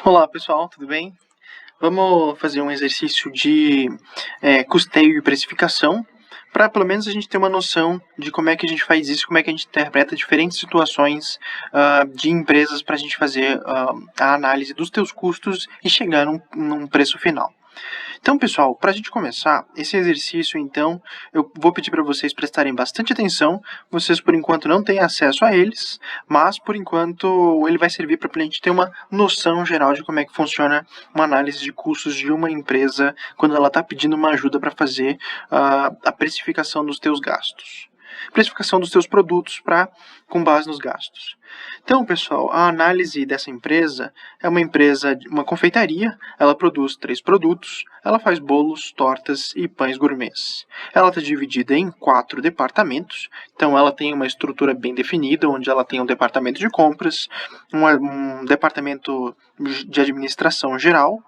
Olá pessoal, tudo bem? Vamos fazer um exercício de custeio e precificação para pelo menos a gente ter uma noção de como é que a gente faz isso, como é que a gente interpreta diferentes situações de empresas para a gente fazer a análise dos teus custos e chegar num preço final. Então, pessoal, para a gente começar esse exercício, então, eu vou pedir para vocês prestarem bastante atenção. Vocês, por enquanto, não têm acesso a eles, mas, por enquanto, ele vai servir para a gente ter uma noção geral de como é que funciona uma análise de custos de uma empresa quando ela está pedindo uma ajuda para fazer a precificação dos teus gastos. Precificação dos teus produtos com base nos gastos. Então, pessoal, a análise dessa empresa é uma empresa, uma confeitaria, ela produz 3 produtos, ela faz bolos, tortas e pães gourmets. Ela está dividida em 4 departamentos, então ela tem uma estrutura bem definida, onde ela tem um departamento de compras, um departamento de administração geral,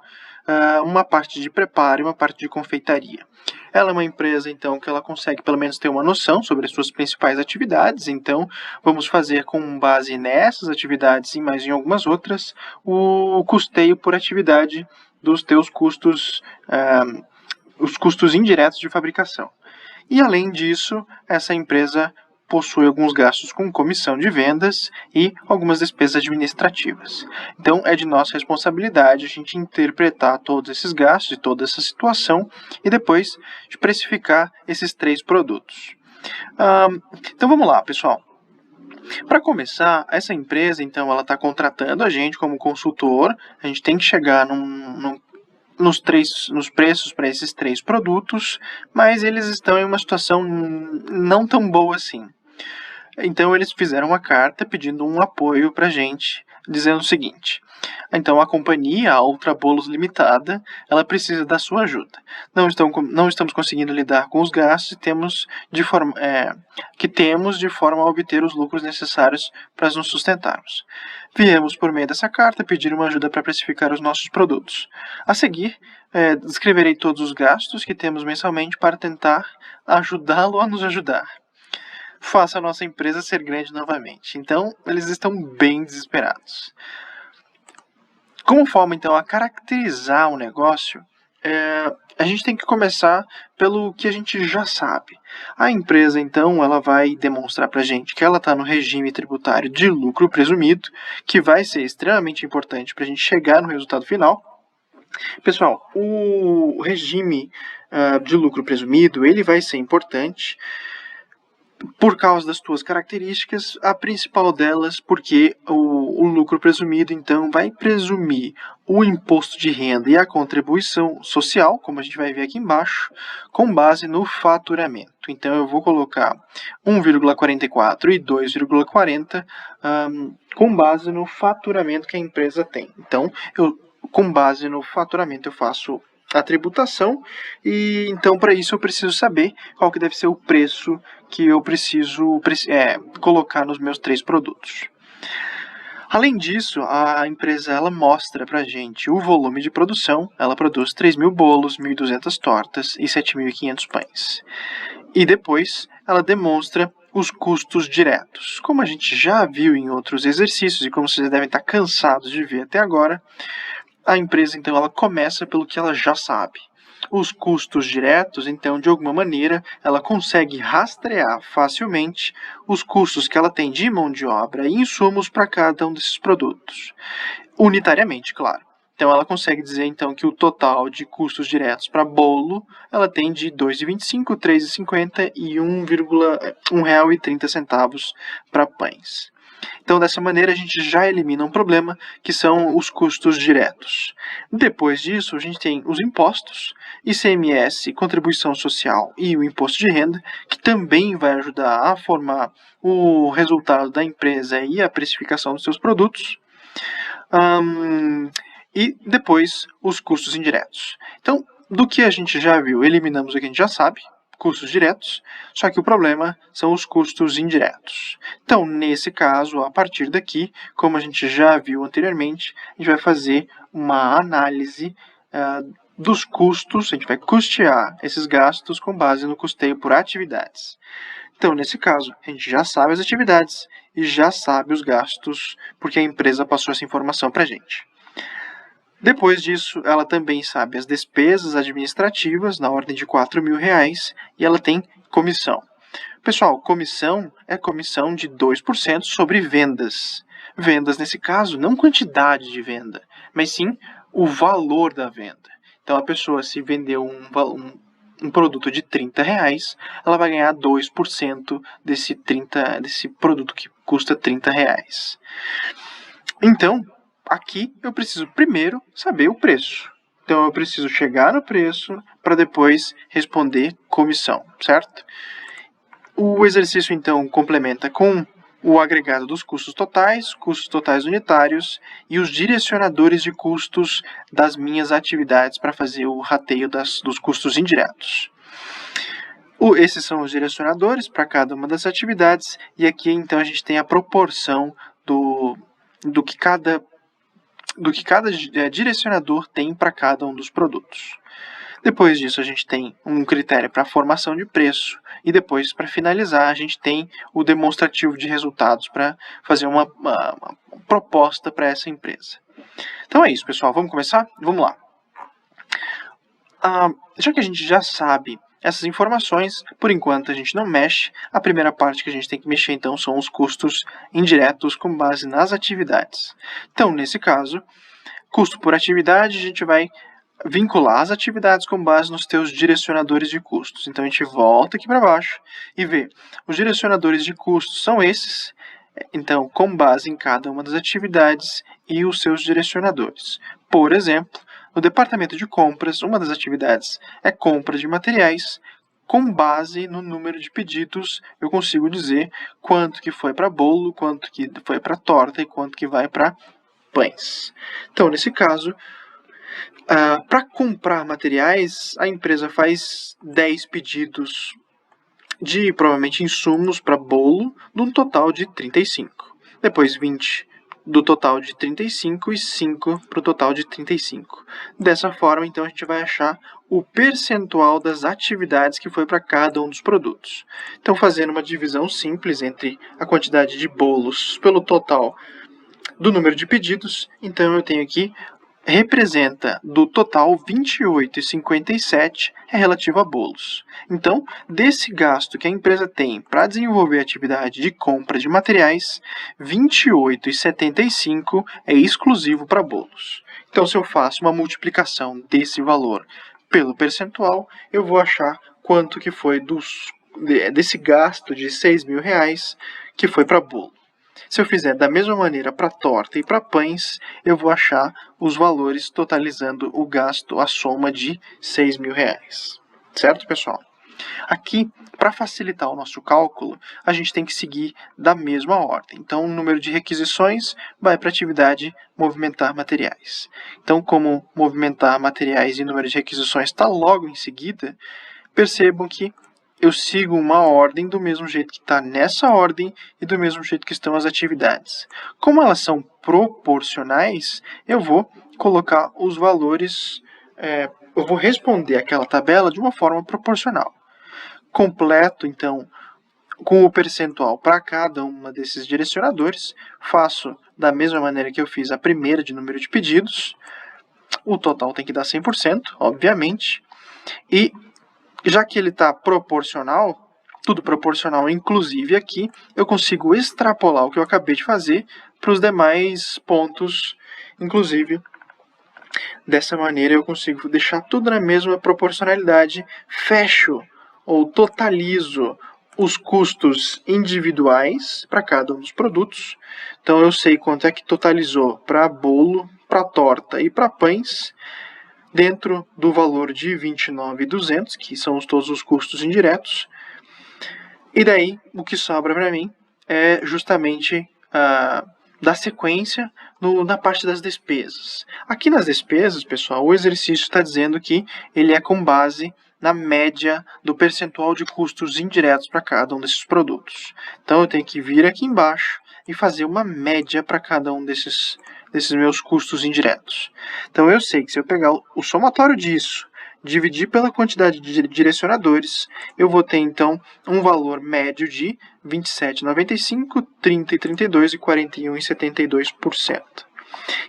uma parte de preparo e uma parte de confeitaria. Ela é uma empresa, então, que ela consegue pelo menos ter uma noção sobre as suas principais atividades, então vamos fazer com base nessas atividades e mais em algumas outras, o custeio por atividade dos teus custos, os custos indiretos de fabricação. E além disso, essa empresa possui alguns gastos com comissão de vendas e algumas despesas administrativas. Então, é de nossa responsabilidade a gente interpretar todos esses gastos e toda essa situação e depois precificar esses 3 produtos. Então, vamos lá, pessoal. Para começar, essa empresa, então, ela está contratando a gente como consultor. A gente tem que chegar nos preços para esses 3 produtos, mas eles estão em uma situação não tão boa assim. Então eles fizeram uma carta pedindo um apoio para a gente, dizendo o seguinte: então a companhia, a Ultra Bolos Limitada, ela precisa da sua ajuda. Não estamos conseguindo lidar com os gastos e temos de forma a obter os lucros necessários para nos sustentarmos. Viemos por meio dessa carta pedir uma ajuda para precificar os nossos produtos. A seguir, descreverei todos os gastos que temos mensalmente para tentar ajudá-lo a nos ajudar. Faça a nossa empresa ser grande novamente. Então, eles estão bem desesperados. Como forma, então, a caracterizar o negócio, a gente tem que começar pelo que a gente já sabe. A empresa, então, ela vai demonstrar para a gente que ela está no regime tributário de lucro presumido, que vai ser extremamente importante para a gente chegar no resultado final. Pessoal, o regime de lucro presumido, ele vai ser importante por causa das suas características, a principal delas porque o lucro presumido, então, vai presumir o imposto de renda e a contribuição social, como a gente vai ver aqui embaixo, com base no faturamento. Então, eu vou colocar 1,44 e 2,40 com base no faturamento que a empresa tem. Então, com base no faturamento, eu faço a tributação e então para isso eu preciso saber qual que deve ser o preço que eu preciso colocar nos meus 3 produtos. Além disso, a empresa ela mostra para a gente o volume de produção. Ela produz 3.000 bolos, 1.200 tortas e 7.500 pães. E depois ela demonstra os custos diretos. Como a gente já viu em outros exercícios e como vocês devem estar cansados de ver até agora, a empresa, então, ela começa pelo que ela já sabe. Os custos diretos, então, de alguma maneira, ela consegue rastrear facilmente os custos que ela tem de mão de obra e insumos para cada um desses produtos. Unitariamente, claro. Então, ela consegue dizer, então, que o total de custos diretos para bolo, ela tem de R$ 2,25, R$ 3,50 e R$ 1,30 para pães. Então, dessa maneira, a gente já elimina um problema, que são os custos diretos. Depois disso, a gente tem os impostos, ICMS, contribuição social e o imposto de renda, que também vai ajudar a formar o resultado da empresa e a precificação dos seus produtos. E depois, os custos indiretos. Então, do que a gente já viu, eliminamos o que a gente já sabe, custos diretos, só que o problema são os custos indiretos. Então, nesse caso, a partir daqui, como a gente já viu anteriormente, a gente vai fazer uma análise dos custos, a gente vai custear esses gastos com base no custeio por atividades. Então, nesse caso, a gente já sabe as atividades e já sabe os gastos, porque a empresa passou essa informação para a gente. Depois disso, ela também sabe as despesas administrativas, na ordem de R$ 4.000, e ela tem comissão. Pessoal, comissão é comissão de 2% sobre vendas. Vendas, nesse caso, não quantidade de venda, mas sim o valor da venda. Então, a pessoa, se vendeu um produto de R$ 30, ela vai ganhar 2% desse produto que custa R$ 30. Então, aqui eu preciso primeiro saber o preço. Então, eu preciso chegar no preço para depois responder comissão, certo? O exercício, então, complementa com o agregado dos custos totais unitários e os direcionadores de custos das minhas atividades para fazer o rateio dos custos indiretos. Esses são os direcionadores para cada uma das atividades, e aqui, então, a gente tem a proporção do que cada direcionador tem para cada um dos produtos. Depois disso, a gente tem um critério para formação de preço, e depois, para finalizar, a gente tem o demonstrativo de resultados para fazer uma proposta para essa empresa. Então é isso, pessoal. Vamos começar? Vamos lá. Já que a gente já sabe essas informações, por enquanto a gente não mexe. A primeira parte que a gente tem que mexer, então, são os custos indiretos com base nas atividades. Então, nesse caso, custo por atividade, a gente vai vincular as atividades com base nos teus direcionadores de custos. Então, a gente volta aqui para baixo e vê. Os direcionadores de custos são esses. Então, com base em cada uma das atividades e os seus direcionadores. Por exemplo, no departamento de compras, uma das atividades é compra de materiais. Com base no número de pedidos, eu consigo dizer quanto que foi para bolo, quanto que foi para torta e quanto que vai para pães. Então, nesse caso, para comprar materiais, a empresa faz 10 pedidos de, provavelmente, insumos para bolo, num total de 35. Depois 20 do total de 35 e 5 para o total de 35. Dessa forma, então, a gente vai achar o percentual das atividades que foi para cada um dos produtos. Então, fazendo uma divisão simples entre a quantidade de bolos pelo total do número de pedidos, então eu tenho aqui, representa do total 28,57 é relativo a bolos. Então, desse gasto que a empresa tem para desenvolver a atividade de compra de materiais, 28,75 é exclusivo para bolos. Então, se eu faço uma multiplicação desse valor pelo percentual, eu vou achar quanto que foi desse gasto de R$ 6.000 que foi para bolo. Se eu fizer da mesma maneira para torta e para pães, eu vou achar os valores totalizando o gasto, a soma de R$ 6.000. Certo, pessoal? Aqui, para facilitar o nosso cálculo, a gente tem que seguir da mesma ordem. Então, o número de requisições vai para a atividade movimentar materiais. Então, como movimentar materiais e número de requisições está logo em seguida, percebam que eu sigo uma ordem do mesmo jeito que está nessa ordem e do mesmo jeito que estão as atividades. Como elas são proporcionais, eu vou colocar os valores, eu vou responder aquela tabela de uma forma proporcional. Completo, então, com o percentual para cada uma desses direcionadores, faço da mesma maneira que eu fiz a primeira de número de pedidos, o total tem que dar 100%, obviamente, e já que ele está proporcional, tudo proporcional, inclusive aqui, eu consigo extrapolar o que eu acabei de fazer para os demais pontos, inclusive. Dessa maneira eu consigo deixar tudo na mesma proporcionalidade, fecho ou totalizo os custos individuais para cada um dos produtos. Então eu sei quanto é que totalizou para bolo, para torta e para pães, dentro do valor de 29.200, que são todos os custos indiretos. E daí, o que sobra para mim é justamente da sequência na parte das despesas. Aqui nas despesas, pessoal, o exercício está dizendo que ele é com base na média do percentual de custos indiretos para cada um desses produtos. Então, eu tenho que vir aqui embaixo e fazer uma média para cada um desses meus custos indiretos. Então, eu sei que se eu pegar o somatório disso, dividir pela quantidade de direcionadores, eu vou ter, então, um valor médio de 27,95, 30,32 e 41,72%.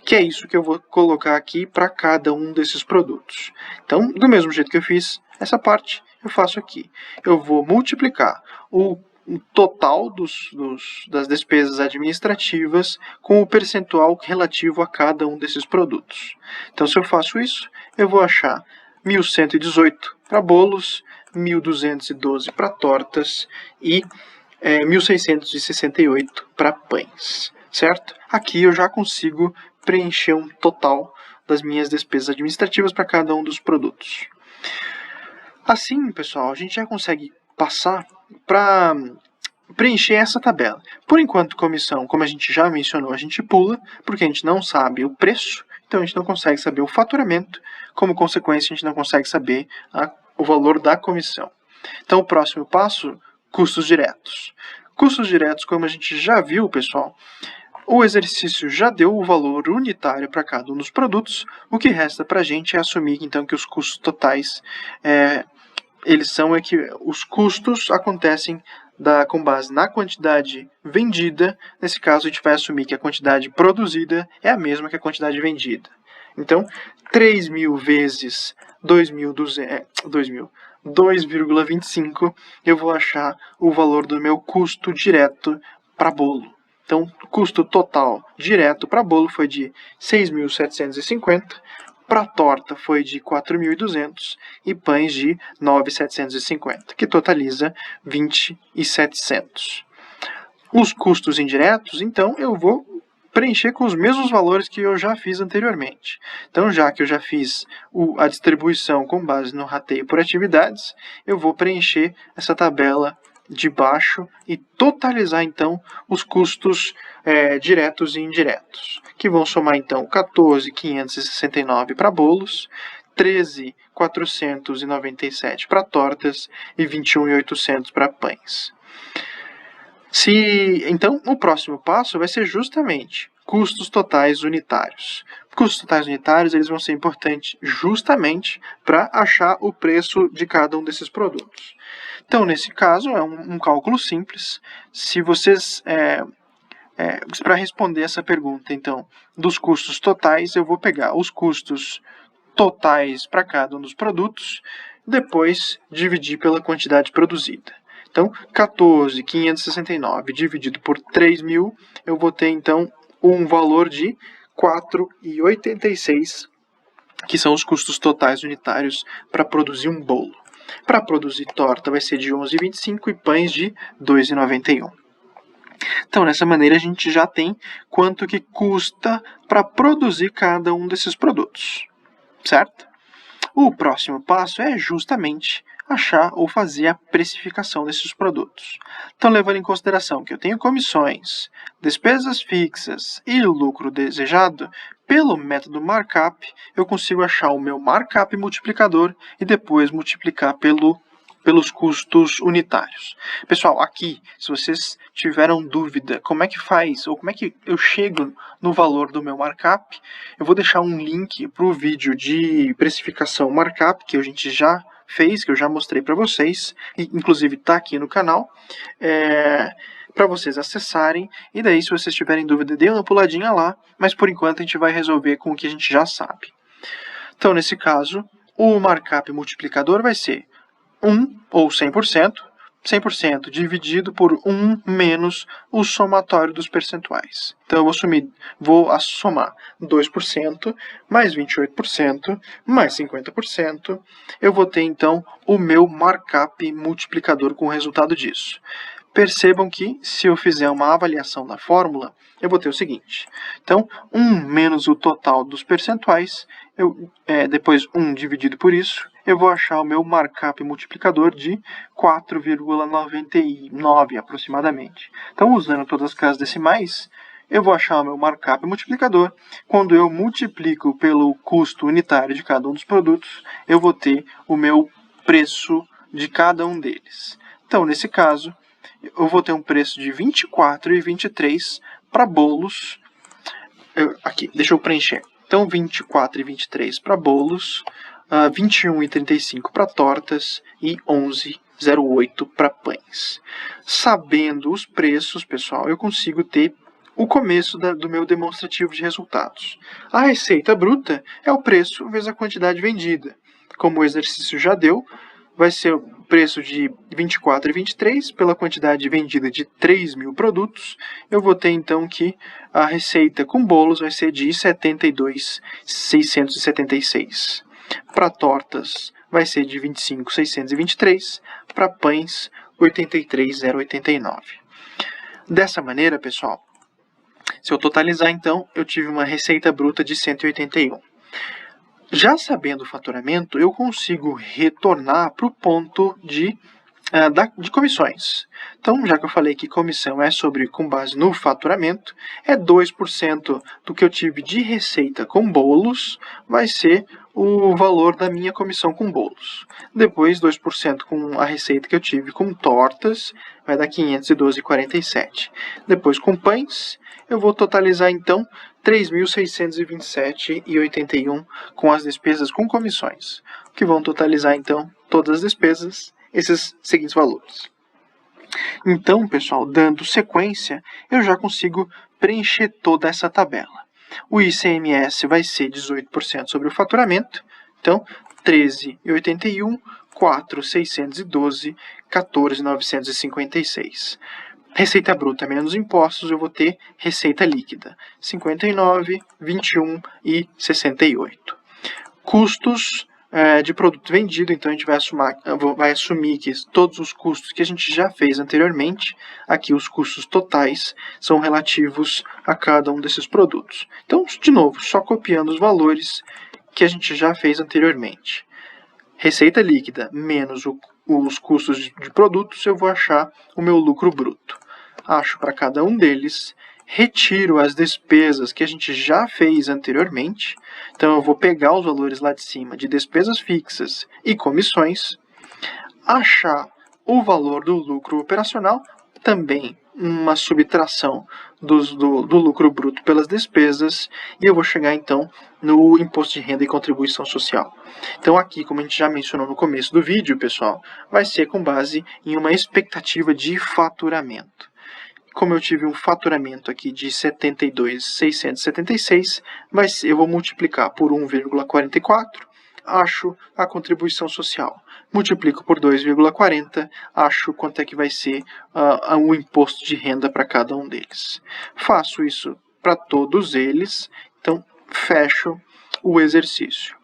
que é isso que eu vou colocar aqui para cada um desses produtos. Então, do mesmo jeito que eu fiz essa parte, eu faço aqui. Eu vou multiplicar o total das despesas administrativas com o percentual relativo a cada um desses produtos. Então, se eu faço isso, eu vou achar 1.118 para bolos, 1.212 para tortas e 1.668 para pães, certo? Aqui eu já consigo preencher um total das minhas despesas administrativas para cada um dos produtos. Assim, pessoal, a gente já consegue passar para preencher essa tabela. Por enquanto, comissão, como a gente já mencionou, a gente pula, porque a gente não sabe o preço, então a gente não consegue saber o faturamento, como consequência, a gente não consegue saber o valor da comissão. Então, o próximo passo, custos diretos. Custos diretos, como a gente já viu, pessoal, o exercício já deu o valor unitário para cada um dos produtos, o que resta para a gente é assumir, então, que os custos totais, os custos acontecem com base na quantidade vendida. Nesse caso, a gente vai assumir que a quantidade produzida é a mesma que a quantidade vendida. Então, 3.000 vezes 2,25, eu vou achar o valor do meu custo direto para bolo. Então, o custo total direto para bolo foi de 6.750, para torta foi de 4.200 e pães de 9.750, que totaliza 20.700. Os custos indiretos, então, eu vou preencher com os mesmos valores que eu já fiz anteriormente. Então, já que eu já fiz a distribuição com base no rateio por atividades, eu vou preencher essa tabela de baixo e totalizar, então, os custos diretos e indiretos, que vão somar, então, 14.569 para bolos, 13.497 para tortas e 21.800 para pães. Então, o próximo passo vai ser justamente custos totais unitários. Custos totais unitários, eles vão ser importantes justamente para achar o preço de cada um desses produtos. Então, nesse caso, é um cálculo simples. Se vocês, para responder essa pergunta, então, dos custos totais, eu vou pegar os custos totais para cada um dos produtos, depois dividir pela quantidade produzida. Então, 14.569 dividido por 3.000, eu vou ter, então, um valor de 4,86, que são os custos totais unitários para produzir um bolo. Para produzir torta vai ser de 11,25 e pães de 2,91. Então, dessa maneira, a gente já tem quanto que custa para produzir cada um desses produtos, certo? O próximo passo é justamente achar ou fazer a precificação desses produtos. Então, levando em consideração que eu tenho comissões, despesas fixas e lucro desejado, pelo método markup, eu consigo achar o meu markup multiplicador e depois multiplicar pelos custos unitários. Pessoal, aqui, se vocês tiveram dúvida como é que faz, ou como é que eu chego no valor do meu markup, eu vou deixar um link para o vídeo de precificação markup, que a gente já fez, que eu já mostrei para vocês, e inclusive está aqui no canal, para vocês acessarem, e daí se vocês tiverem dúvida, dê uma puladinha lá, mas por enquanto a gente vai resolver com o que a gente já sabe. Então, nesse caso, o markup multiplicador vai ser 1 ou 100%, 100% dividido por 1 menos o somatório dos percentuais. Então, eu vou somar 2% mais 28% mais 50%. Eu vou ter, então, o meu markup multiplicador com o resultado disso. Percebam que, se eu fizer uma avaliação da fórmula, eu vou ter o seguinte. Então, 1 menos o total dos percentuais, depois 1 dividido por isso, eu vou achar o meu markup multiplicador de 4,99 aproximadamente. Então, usando todas as casas decimais, eu vou achar o meu markup multiplicador. Quando eu multiplico pelo custo unitário de cada um dos produtos, eu vou ter o meu preço de cada um deles. Então, nesse caso, eu vou ter um preço de R$ 24,23 para bolos. Aqui, deixa eu preencher. Então, R$ 24,23 para bolos, R$ 21,35 para tortas e R$ 11,08 para pães. Sabendo os preços, pessoal, eu consigo ter o começo do meu demonstrativo de resultados. A receita bruta é o preço vezes a quantidade vendida. Como o exercício já deu, vai ser o preço de 24,23 pela quantidade vendida de 3.000 produtos. Eu vou ter então que a receita com bolos vai ser de 72.676. Para tortas vai ser de 25.623, para pães 83.089. Dessa maneira, pessoal, se eu totalizar então, eu tive uma receita bruta de 181. Já sabendo o faturamento, eu consigo retornar para o ponto de comissões. Então, já que eu falei que comissão é com base no faturamento, é 2% do que eu tive de receita com bolos, vai ser o valor da minha comissão com bolos. Depois, 2% com a receita que eu tive com tortas, vai dar 512,47. Depois, com pães, eu vou totalizar, então, 3.627,81 com as despesas com comissões, que vão totalizar, então, todas as despesas, esses seguintes valores. Então, pessoal, dando sequência, eu já consigo preencher toda essa tabela. O ICMS vai ser 18% sobre o faturamento, então 13,81, 4.612, 14.956. Receita bruta menos impostos, eu vou ter receita líquida, 59, 21 e 68. Custos de produto vendido, então a gente vai assumir que todos os custos que a gente já fez anteriormente, aqui os custos totais, são relativos a cada um desses produtos. Então, de novo, só copiando os valores que a gente já fez anteriormente. Receita líquida menos os custos de produtos, eu vou achar o meu lucro bruto. Acho para cada um deles, retiro as despesas que a gente já fez anteriormente. Então, eu vou pegar os valores lá de cima de despesas fixas e comissões, achar o valor do lucro operacional, também uma subtração do lucro bruto pelas despesas, e eu vou chegar, então, no imposto de renda e contribuição social. Então, aqui, como a gente já mencionou no começo do vídeo, pessoal, vai ser com base em uma expectativa de faturamento. Como eu tive um faturamento aqui de 72.676, eu vou multiplicar por 1,44, acho a contribuição social. Multiplico por 2,40, acho quanto é que vai ser o imposto de renda para cada um deles. Faço isso para todos eles, então fecho o exercício.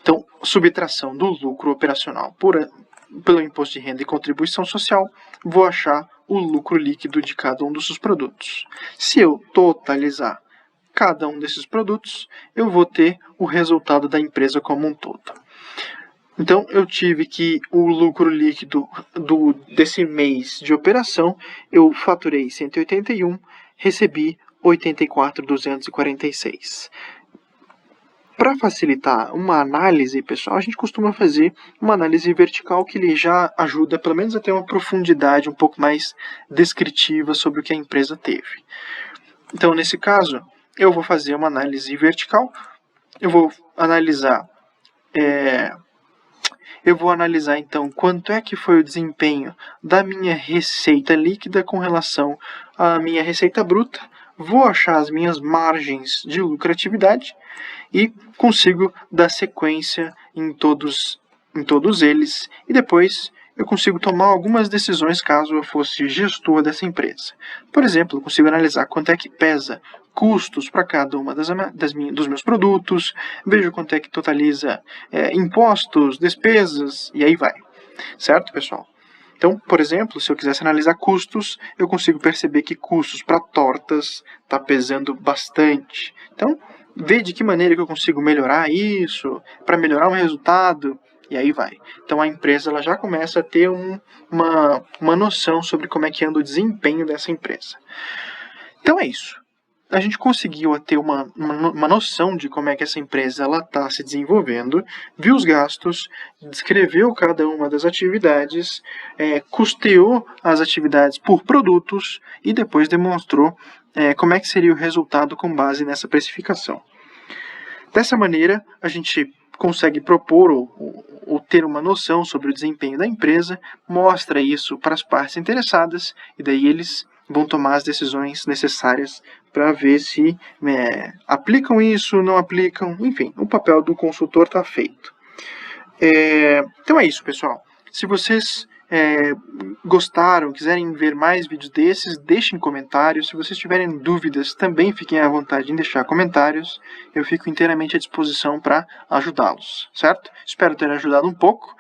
Então, subtração do lucro operacional pelo imposto de renda e contribuição social, vou achar o lucro líquido de cada um desses produtos. Se eu totalizar cada um desses produtos, eu vou ter o resultado da empresa como um todo. Então, eu tive que o lucro líquido desse mês de operação, eu faturei 181, recebi 84.246. Para facilitar uma análise, pessoal, a gente costuma fazer uma análise vertical que ele já ajuda, pelo menos, a ter uma profundidade um pouco mais descritiva sobre o que a empresa teve. Então, nesse caso, eu vou fazer uma análise vertical, eu vou analisar, então, quanto é que foi o desempenho da minha receita líquida com relação à minha receita bruta, vou achar as minhas margens de lucratividade e consigo dar sequência em todos eles, e depois eu consigo tomar algumas decisões caso eu fosse gestor dessa empresa. Por exemplo, eu consigo analisar quanto é que pesa custos para cada uma dos meus produtos, vejo quanto é que totaliza impostos, despesas, e aí vai. Certo, pessoal? Então, por exemplo, se eu quisesse analisar custos, eu consigo perceber que custos para tortas está pesando bastante. Então, ver de que maneira que eu consigo melhorar isso, para melhorar o resultado, e aí vai. Então, a empresa ela já começa a ter uma noção sobre como é que anda o desempenho dessa empresa. Então, é isso. A gente conseguiu ter uma noção de como é que essa empresa está se desenvolvendo, viu os gastos, descreveu cada uma das atividades, custeou as atividades por produtos e depois demonstrou como é que seria o resultado com base nessa precificação. Dessa maneira, a gente consegue propor ou ter uma noção sobre o desempenho da empresa, mostra isso para as partes interessadas e daí eles vão tomar as decisões necessárias para ver se aplicam isso, não aplicam, enfim, o papel do consultor está feito. Então é isso, pessoal. Se vocês gostaram, quiserem ver mais vídeos desses, deixem comentários. Se vocês tiverem dúvidas, também fiquem à vontade em deixar comentários. Eu fico inteiramente à disposição para ajudá-los, certo? Espero ter ajudado um pouco.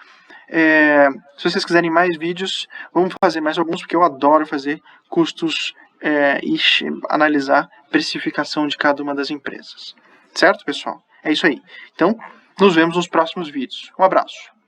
Se vocês quiserem mais vídeos, vamos fazer mais alguns, porque eu adoro fazer custos e analisar a precificação de cada uma das empresas. Certo, pessoal? É isso aí. Então, nos vemos nos próximos vídeos. Um abraço.